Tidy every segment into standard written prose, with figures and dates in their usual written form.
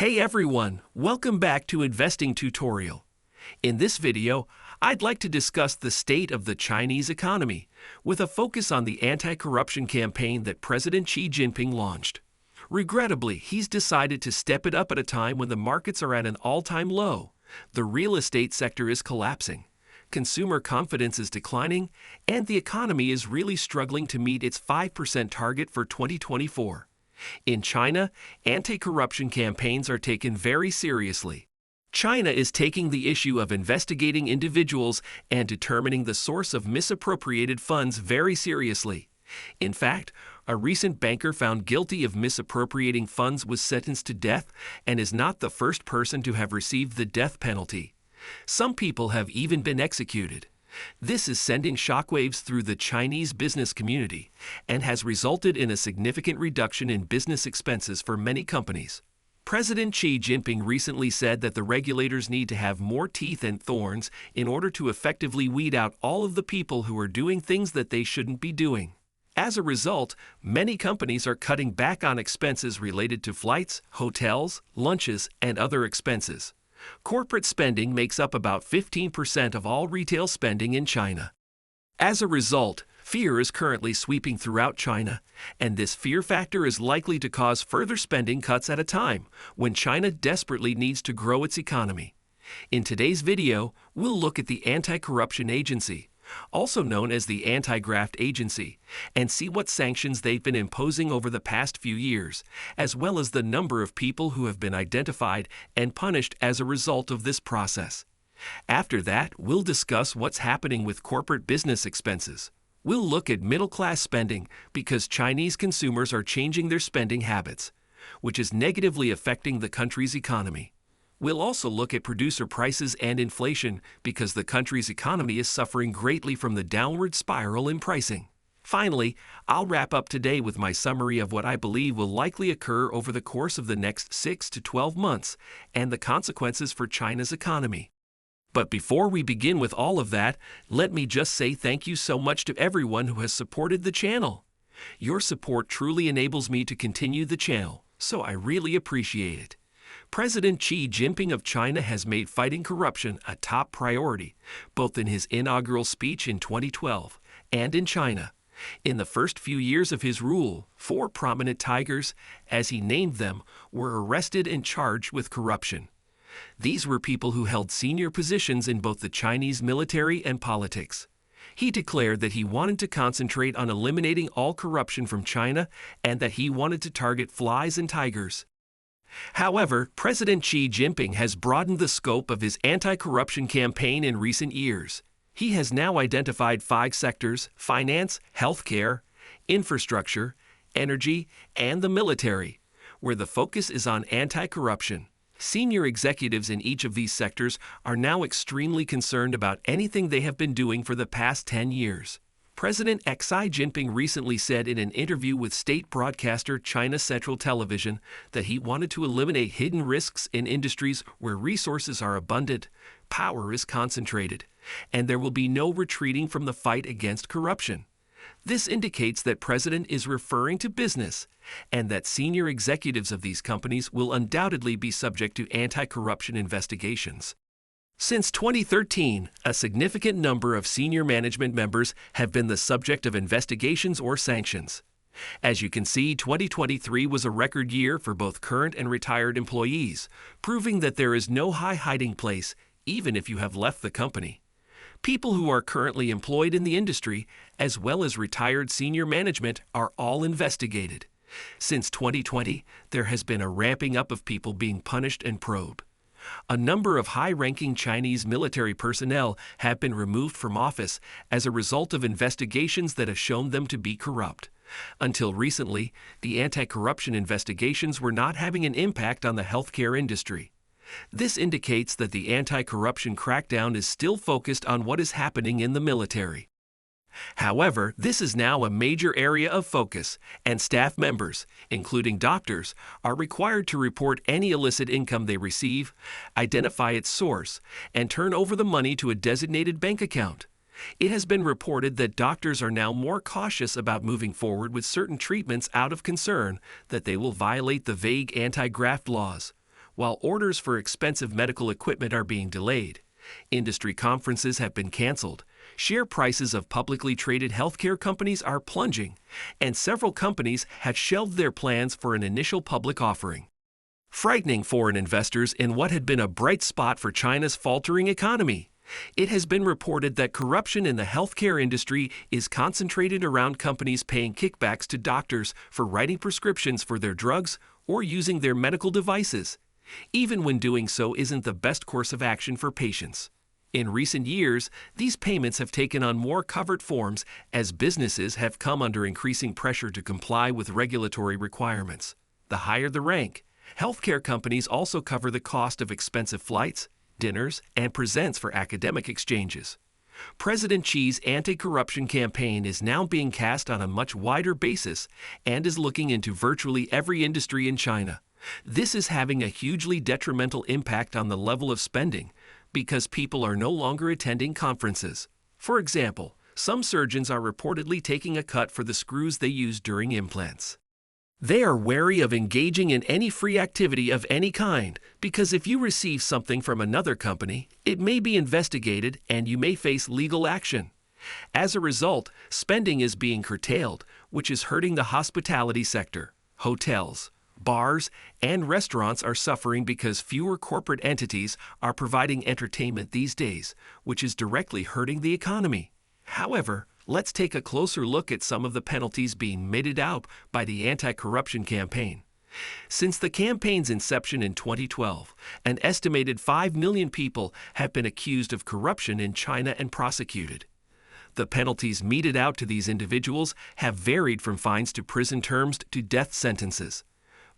Hey everyone, welcome back to Investing Tutorial. In this video, I'd like to discuss the state of the Chinese economy, with a focus on the anti-corruption campaign that President Xi Jinping launched. Regrettably, he's decided to step it up at a time when the markets are at an all-time low. The real estate sector is collapsing, consumer confidence is declining, and the economy is really struggling to meet its 5% target for 2024. In China, anti-corruption campaigns are taken very seriously. China is taking the issue of investigating individuals and determining the source of misappropriated funds very seriously. In fact, a recent banker found guilty of misappropriating funds was sentenced to death and is not the first person to have received the death penalty. Some people have even been executed. This is sending shockwaves through the Chinese business community and has resulted in a significant reduction in business expenses for many companies. President Xi Jinping recently said that the regulators need to have more teeth and thorns in order to effectively weed out all of the people who are doing things that they shouldn't be doing. As a result, many companies are cutting back on expenses related to flights, hotels, lunches, and other expenses. Corporate spending makes up about 15% of all retail spending in China. As a result, fear is currently sweeping throughout China, and this fear factor is likely to cause further spending cuts at a time when China desperately needs to grow its economy. In today's video, we'll look at the Anti-Corruption Agency, also known as the Anti-Graft Agency, and see what sanctions they've been imposing over the past few years, as well as the number of people who have been identified and punished as a result of this process. After that, we'll discuss what's happening with corporate business expenses. We'll look at middle-class spending because Chinese consumers are changing their spending habits, which is negatively affecting the country's economy. We'll also look at producer prices and inflation because the country's economy is suffering greatly from the downward spiral in pricing. Finally, I'll wrap up today with my summary of what I believe will likely occur over the course of the next 6 to 12 months and the consequences for China's economy. But before we begin with all of that, let me just say thank you so much to everyone who has supported the channel. Your support truly enables me to continue the channel, so I really appreciate it. President Xi Jinping of China has made fighting corruption a top priority, both in his inaugural speech in 2012 and in China. In the first few years of his rule, 4 prominent tigers, as he named them, were arrested and charged with corruption. These were people who held senior positions in both the Chinese military and politics. He declared that he wanted to concentrate on eliminating all corruption from China and that he wanted to target flies and tigers. However, President Xi Jinping has broadened the scope of his anti-corruption campaign in recent years. He has now identified 5 sectors: finance, healthcare, infrastructure, energy, and the military, where the focus is on anti-corruption. Senior executives in each of these sectors are now extremely concerned about anything they have been doing for the past 10 years. President Xi Jinping recently said in an interview with state broadcaster China Central Television that he wanted to eliminate hidden risks in industries where resources are abundant, power is concentrated, and there will be no retreating from the fight against corruption. This indicates that President is referring to business, and that senior executives of these companies will undoubtedly be subject to anti-corruption investigations. Since 2013, a significant number of senior management members have been the subject of investigations or sanctions. As you can see, 2023 was a record year for both current and retired employees, proving that there is no high hiding place, even if you have left the company. People who are currently employed in the industry, as well as retired senior management, are all investigated. Since 2020, there has been a ramping up of people being punished and probed. A number of high-ranking Chinese military personnel have been removed from office as a result of investigations that have shown them to be corrupt. Until recently, the anti-corruption investigations were not having an impact on the healthcare industry. This indicates that the anti-corruption crackdown is still focused on what is happening in the military. However, this is now a major area of focus, and staff members, including doctors, are required to report any illicit income they receive, identify its source, and turn over the money to a designated bank account. It has been reported that doctors are now more cautious about moving forward with certain treatments out of concern that they will violate the vague anti-graft laws, while orders for expensive medical equipment are being delayed. Industry conferences have been canceled. Share prices of publicly traded healthcare companies are plunging, and several companies have shelved their plans for an initial public offering, frightening foreign investors in what had been a bright spot for China's faltering economy. It has been reported that corruption in the healthcare industry is concentrated around companies paying kickbacks to doctors for writing prescriptions for their drugs or using their medical devices, even when doing so isn't the best course of action for patients. In recent years, these payments have taken on more covert forms as businesses have come under increasing pressure to comply with regulatory requirements. The higher the rank, healthcare companies also cover the cost of expensive flights, dinners, and presents for academic exchanges. President Xi's anti-corruption campaign is now being cast on a much wider basis and is looking into virtually every industry in China. This is having a hugely detrimental impact on the level of spending because people are no longer attending conferences. For example, some surgeons are reportedly taking a cut for the screws they use during implants. They are wary of engaging in any free activity of any kind because if you receive something from another company, it may be investigated and you may face legal action. As a result, spending is being curtailed, which is hurting the hospitality sector. Hotels, bars, and restaurants are suffering because fewer corporate entities are providing entertainment these days, which is directly hurting the economy. However, let's take a closer look at some of the penalties being meted out by the anti-corruption campaign. Since the campaign's inception in 2012, an estimated 5 million people have been accused of corruption in China and prosecuted. The penalties meted out to these individuals have varied from fines to prison terms to death sentences.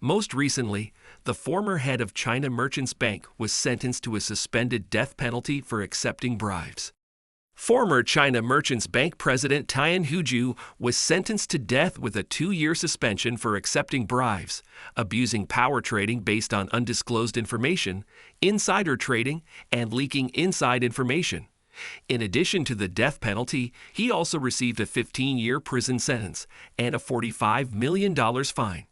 Most recently, the former head of China Merchants Bank was sentenced to a suspended death penalty for accepting bribes. Former China Merchants Bank President Tian Huju was sentenced to death with a 2-year suspension for accepting bribes, abusing power trading based on undisclosed information, insider trading, and leaking inside information. In addition to the death penalty, he also received a 15-year prison sentence and a $45 million fine.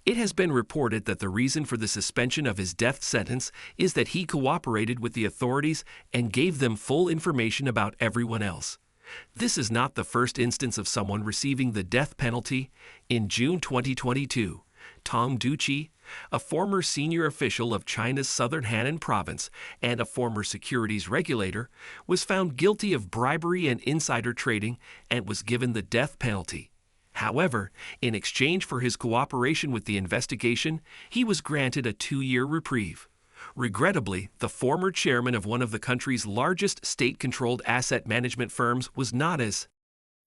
It has been reported that the reason for the suspension of his death sentence is that he cooperated with the authorities and gave them full information about everyone else. This is not the first instance of someone receiving the death penalty. In June 2022, Tom Ducey, a former senior official of China's southern Henan province and a former securities regulator, was found guilty of bribery and insider trading and was given the death penalty. However, in exchange for his cooperation with the investigation, he was granted a 2-year reprieve. Regrettably, the former chairman of one of the country's largest state-controlled asset management firms was not as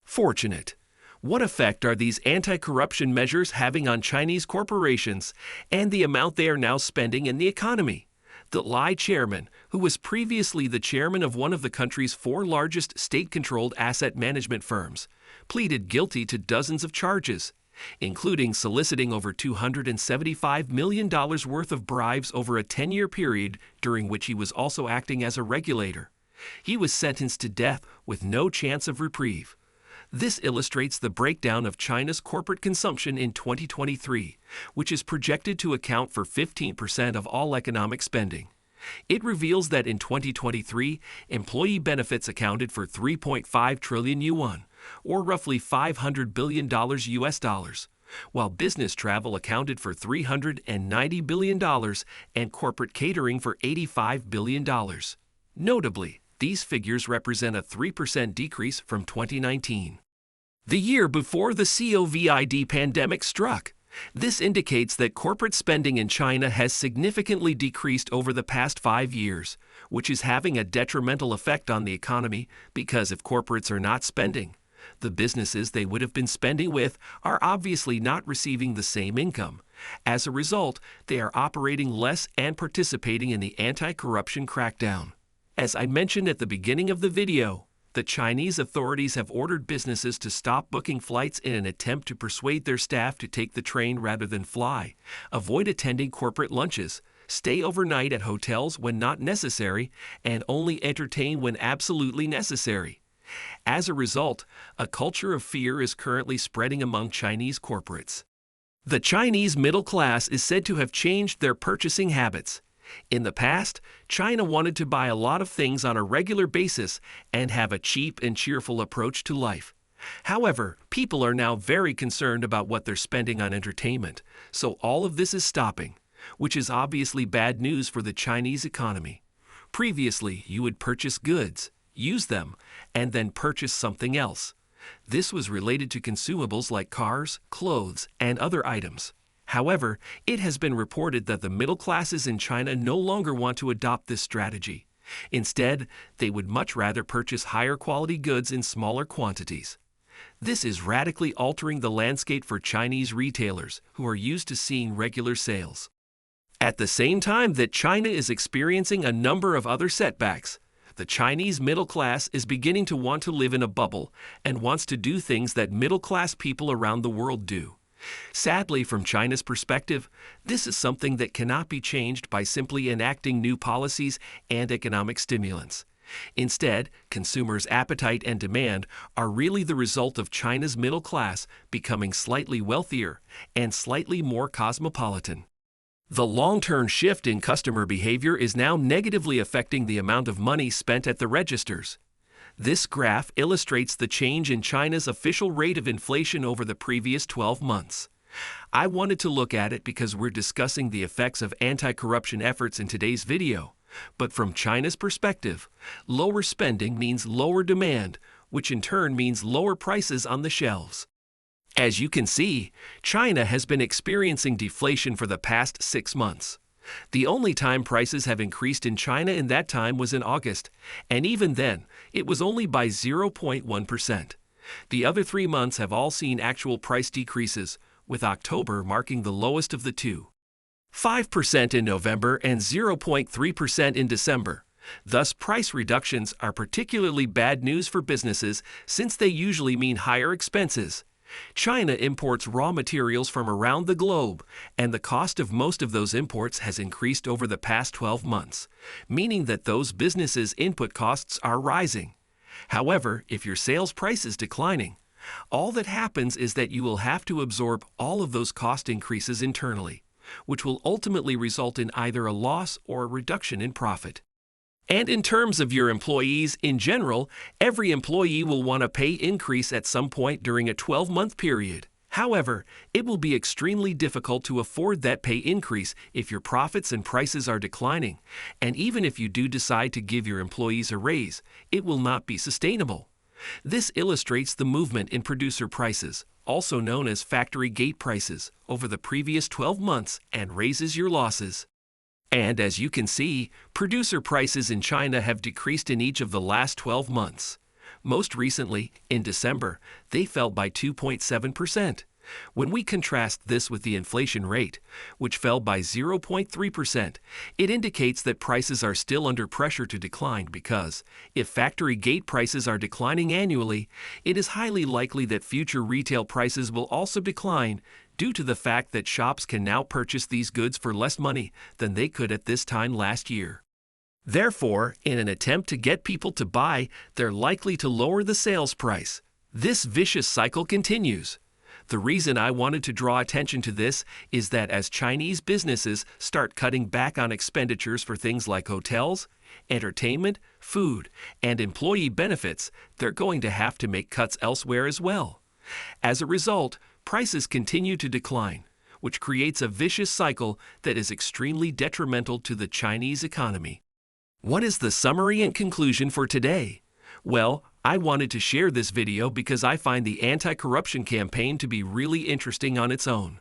fortunate. What effect are these anti-corruption measures having on Chinese corporations and the amount they are now spending in the economy? The Lai chairman, who was previously the chairman of one of the country's 4 largest state-controlled asset management firms, pleaded guilty to dozens of charges, including soliciting over $275 million worth of bribes over a 10-year period during which he was also acting as a regulator. He was sentenced to death with no chance of reprieve. This illustrates the breakdown of China's corporate consumption in 2023, which is projected to account for 15% of all economic spending. It reveals that in 2023, employee benefits accounted for 3.5 trillion yuan, or roughly $500 billion US, while business travel accounted for $390 billion and corporate catering for $85 billion. Notably, these figures represent a 3% decrease from 2019, the year before the COVID pandemic struck. This indicates that corporate spending in China has significantly decreased over the past 5 years, which is having a detrimental effect on the economy because if corporates are not spending, the businesses they would have been spending with are obviously not receiving the same income. As a result, they are operating less and participating in the anti-corruption crackdown. As I mentioned at the beginning of the video, the Chinese authorities have ordered businesses to stop booking flights in an attempt to persuade their staff to take the train rather than fly, avoid attending corporate lunches, stay overnight at hotels when not necessary, and only entertain when absolutely necessary. As a result, a culture of fear is currently spreading among Chinese corporates. The Chinese middle class is said to have changed their purchasing habits. In the past, China wanted to buy a lot of things on a regular basis and have a cheap and cheerful approach to life. However, people are now very concerned about what they're spending on entertainment, so all of this is stopping, which is obviously bad news for the Chinese economy. Previously, you would purchase goods, use them, and then purchase something else. This was related to consumables like cars, clothes, and other items. However, it has been reported that the middle classes in China no longer want to adopt this strategy. Instead, they would much rather purchase higher quality goods in smaller quantities. This is radically altering the landscape for Chinese retailers who are used to seeing regular sales. At the same time that China is experiencing a number of other setbacks, the Chinese middle class is beginning to want to live in a bubble and wants to do things that middle-class people around the world do. Sadly, from China's perspective, this is something that cannot be changed by simply enacting new policies and economic stimulants. Instead, consumers' appetite and demand are really the result of China's middle class becoming slightly wealthier and slightly more cosmopolitan. The long-term shift in customer behavior is now negatively affecting the amount of money spent at the registers. This graph illustrates the change in China's official rate of inflation over the previous 12 months. I wanted to look at it because we're discussing the effects of anti-corruption efforts in today's video. But from China's perspective, lower spending means lower demand, which in turn means lower prices on the shelves. As you can see, China has been experiencing deflation for the past 6 months. The only time prices have increased in China in that time was in August, and even then, it was only by 0.1%. The other 3 months have all seen actual price decreases, with October marking the lowest of the two. 5% in November and 0.3% in December. Thus, price reductions are particularly bad news for businesses since they usually mean higher expenses. China imports raw materials from around the globe, and the cost of most of those imports has increased over the past 12 months, meaning that those businesses' input costs are rising. However, if your sales price is declining, all that happens is that you will have to absorb all of those cost increases internally, which will ultimately result in either a loss or a reduction in profit. And in terms of your employees in general, every employee will want a pay increase at some point during a 12-month period. However, it will be extremely difficult to afford that pay increase if your profits and prices are declining, and even if you do decide to give your employees a raise, it will not be sustainable. This illustrates the movement in producer prices, also known as factory gate prices, over the previous 12 months and raises your losses. And as you can see, producer prices in China have decreased in each of the last 12 months. Most recently, in December, they fell by 2.7%. When we contrast this with the inflation rate, which fell by 0.3%, it indicates that prices are still under pressure to decline because, if factory gate prices are declining annually, it is highly likely that future retail prices will also decline due to the fact that shops can now purchase these goods for less money than they could at this time last year. Therefore, in an attempt to get people to buy, they're likely to lower the sales price. This vicious cycle continues. The reason I wanted to draw attention to this is that as Chinese businesses start cutting back on expenditures for things like hotels, entertainment, food, and employee benefits, they're going to have to make cuts elsewhere as well. As a result, prices continue to decline, which creates a vicious cycle that is extremely detrimental to the Chinese economy. What is the summary and conclusion for today? Well, I wanted to share this video because I find the anti-corruption campaign to be really interesting on its own.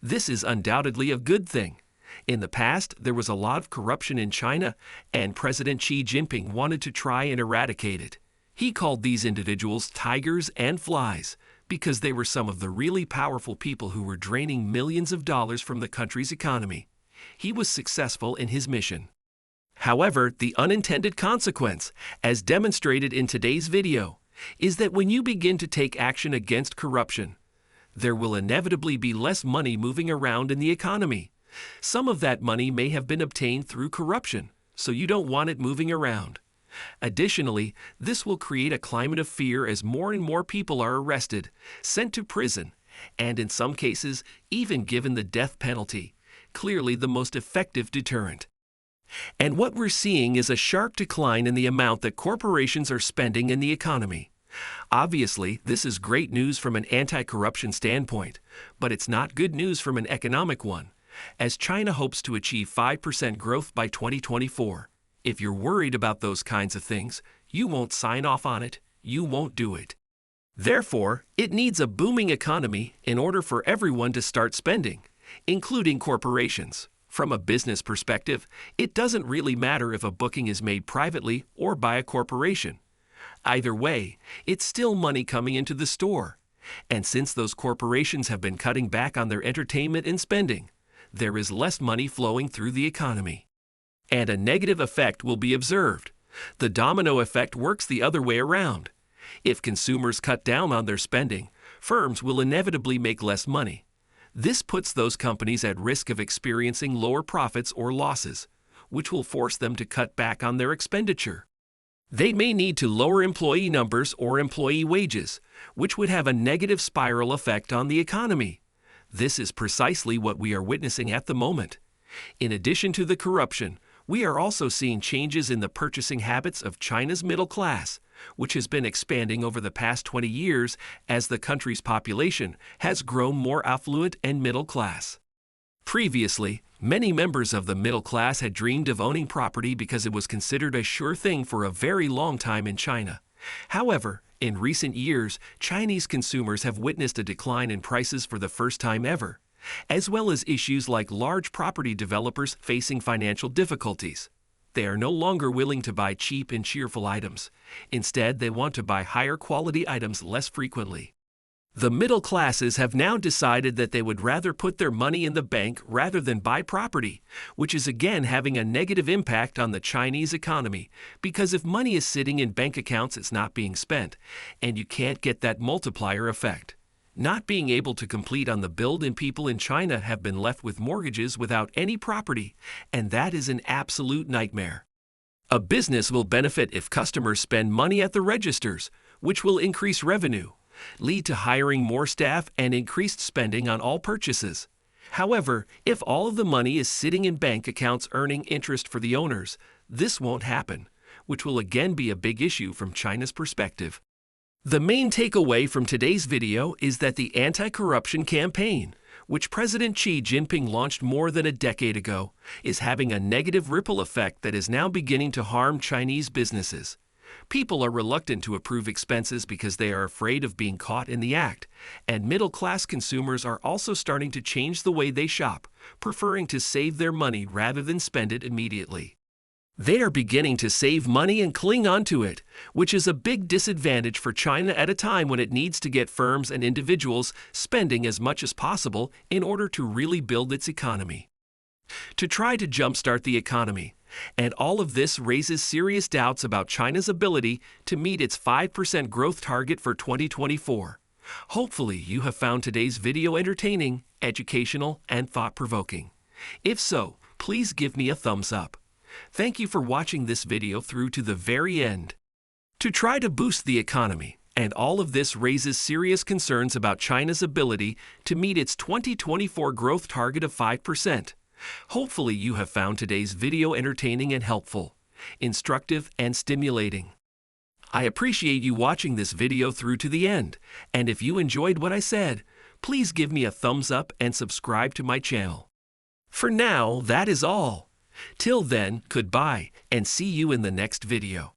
This is undoubtedly a good thing. In the past, there was a lot of corruption in China, and President Xi Jinping wanted to try and eradicate it. He called these individuals tigers and flies because they were some of the really powerful people who were draining millions of dollars from the country's economy. He was successful in his mission. However, the unintended consequence, as demonstrated in today's video, is that when you begin to take action against corruption, there will inevitably be less money moving around in the economy. Some of that money may have been obtained through corruption, so you don't want it moving around. Additionally, this will create a climate of fear as more and more people are arrested, sent to prison, and in some cases, even given the death penalty, clearly the most effective deterrent. And what we're seeing is a sharp decline in the amount that corporations are spending in the economy. Obviously, this is great news from an anti-corruption standpoint, but it's not good news from an economic one, as China hopes to achieve 5% growth by 2024. If you're worried about those kinds of things, you won't sign off on it, you won't do it. Therefore, it needs a booming economy in order for everyone to start spending, including corporations. From a business perspective, it doesn't really matter if a booking is made privately or by a corporation. Either way, it's still money coming into the store. And since those corporations have been cutting back on their entertainment and spending, there is less money flowing through the economy. And a negative effect will be observed. The domino effect works the other way around. If consumers cut down on their spending, firms will inevitably make less money. This puts those companies at risk of experiencing lower profits or losses, which will force them to cut back on their expenditure. They may need to lower employee numbers or employee wages, which would have a negative spiral effect on the economy. This is precisely what we are witnessing at the moment. In addition to the corruption, we are also seeing changes in the purchasing habits of China's middle class, which has been expanding over the past 20 years as the country's population has grown more affluent and middle class. Previously, many members of the middle class had dreamed of owning property because it was considered a sure thing for a very long time in China. However, in recent years, Chinese consumers have witnessed a decline in prices for the first time ever, as well as issues like large property developers facing financial difficulties. They are no longer willing to buy cheap and cheerful items. Instead, they want to buy higher quality items less frequently. The middle classes have now decided that they would rather put their money in the bank rather than buy property, which is again having a negative impact on the Chinese economy, because if money is sitting in bank accounts, it's not being spent, and you can't get that multiplier effect. Not being able to complete on the build, and people in China have been left with mortgages without any property, and that is an absolute nightmare. A business will benefit if customers spend money at the registers, which will increase revenue, lead to hiring more staff, and increased spending on all purchases. However, if all of the money is sitting in bank accounts earning interest for the owners, this won't happen, which will again be a big issue from China's perspective. The main takeaway from today's video is that the anti-corruption campaign, which President Xi Jinping launched more than a decade ago, is having a negative ripple effect that is now beginning to harm Chinese businesses. People are reluctant to approve expenses because they are afraid of being caught in the act, and middle-class consumers are also starting to change the way they shop, preferring to save their money rather than spend it immediately. They are beginning to save money and cling onto it, which is a big disadvantage for China at a time when it needs to get firms and individuals spending as much as possible in order to really build its economy. To try to jumpstart the economy, and all of this raises serious doubts about China's ability to meet its 5% growth target for 2024. Hopefully, you have found today's video entertaining, educational, and thought-provoking. If so, please give me a thumbs up. Thank you for watching this video through to the very end. To try to boost the economy, and all of this raises serious concerns about China's ability to meet its 2024 growth target of 5%. Hopefully you have found today's video entertaining and helpful, instructive and stimulating. I appreciate you watching this video through to the end, and if you enjoyed what I said, please give me a thumbs up and subscribe to my channel. For now, that is all. Till then, goodbye, and see you in the next video.